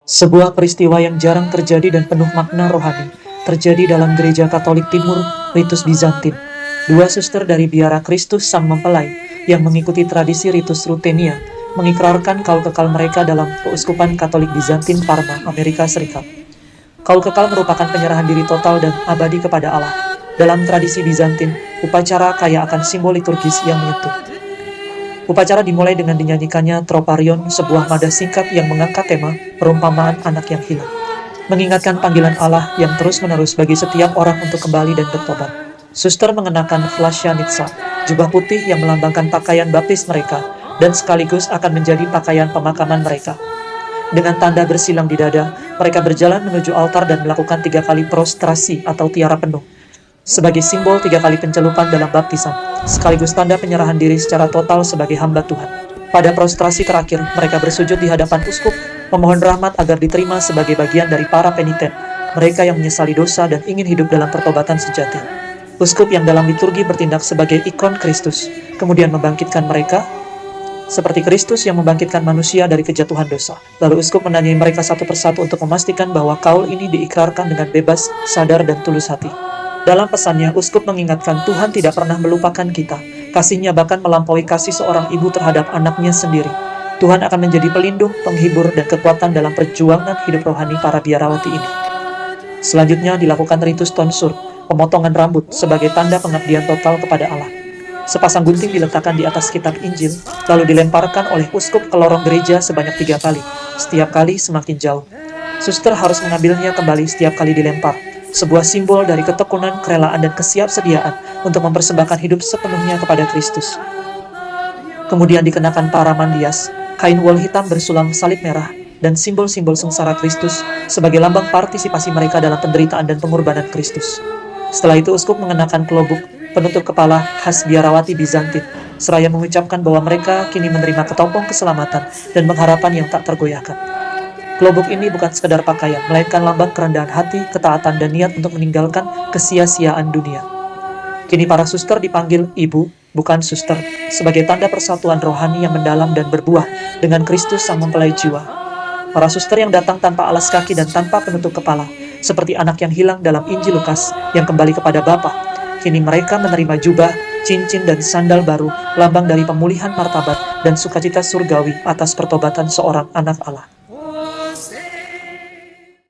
Sebuah peristiwa yang jarang terjadi dan penuh makna rohani, terjadi dalam gereja Katolik Timur, ritus Bizantin. Dua suster dari biara Kristus Sang Mempelai, yang mengikuti tradisi ritus Rutenia, mengikrarkan kaul kekal mereka dalam Keuskupan Katolik Bizantin Parma, Amerika Serikat. Kaul kekal merupakan penyerahan diri total dan abadi kepada Allah. Dalam tradisi Bizantin, upacara kaya akan simbol liturgis yang menyentuh. Upacara dimulai dengan dinyanyikannya Troparion, sebuah nada singkat yang mengangkat tema perumpamaan anak yang hilang. Mengingatkan panggilan Allah yang terus-menerus bagi setiap orang untuk kembali dan bertobat. Suster mengenakan flasyanitsa, jubah putih yang melambangkan pakaian baptis mereka, dan sekaligus akan menjadi pakaian pemakaman mereka. Dengan tanda bersilang di dada, mereka berjalan menuju altar dan melakukan 3 kali prostrasi atau tiara penuh, sebagai simbol 3 kali pencelupan dalam baptisan, sekaligus tanda penyerahan diri secara total sebagai hamba Tuhan. Pada prostrasi terakhir, mereka bersujud di hadapan uskup, memohon rahmat agar diterima sebagai bagian dari para peniten, mereka yang menyesali dosa dan ingin hidup dalam pertobatan sejati. Uskup yang dalam liturgi bertindak sebagai ikon Kristus, kemudian membangkitkan mereka, seperti Kristus yang membangkitkan manusia dari kejatuhan dosa. Lalu uskup menanyai mereka satu persatu untuk memastikan bahwa kaul ini diikrarkan dengan bebas, sadar, dan tulus hati. Dalam pesannya, uskup mengingatkan Tuhan tidak pernah melupakan kita. Kasih-Nya bahkan melampaui kasih seorang ibu terhadap anaknya sendiri. Tuhan akan menjadi pelindung, penghibur, dan kekuatan dalam perjuangan hidup rohani para biarawati ini. Selanjutnya dilakukan ritus tonsur, pemotongan rambut sebagai tanda pengabdian total kepada Allah. Sepasang gunting diletakkan di atas kitab Injil, lalu dilemparkan oleh uskup ke lorong gereja sebanyak 3 kali, setiap kali semakin jauh. Suster harus mengambilnya kembali setiap kali dilempar, sebuah simbol dari ketekunan, kerelaan, dan kesiapsediaan untuk mempersembahkan hidup sepenuhnya kepada Kristus. Kemudian dikenakan paramandias, kain wol hitam bersulam salib merah, dan simbol-simbol sengsara Kristus sebagai lambang partisipasi mereka dalam penderitaan dan pengorbanan Kristus. Setelah itu uskup mengenakan klobuk, penutup kepala khas biarawati Bizantin, seraya mengucapkan bahwa mereka kini menerima ketompong keselamatan dan pengharapan yang tak tergoyahkan. Klobuk ini bukan sekedar pakaian, melainkan lambang kerendahan hati, ketaatan, dan niat untuk meninggalkan kesia-siaan dunia. Kini para suster dipanggil ibu, bukan suster, sebagai tanda persatuan rohani yang mendalam dan berbuah dengan Kristus Sang Mempelai jiwa. Para suster yang datang tanpa alas kaki dan tanpa penutup kepala, seperti anak yang hilang dalam Injil Lukas yang kembali kepada Bapa. Kini mereka menerima jubah, cincin, dan sandal baru, lambang dari pemulihan martabat dan sukacita surgawi atas pertobatan seorang anak Allah.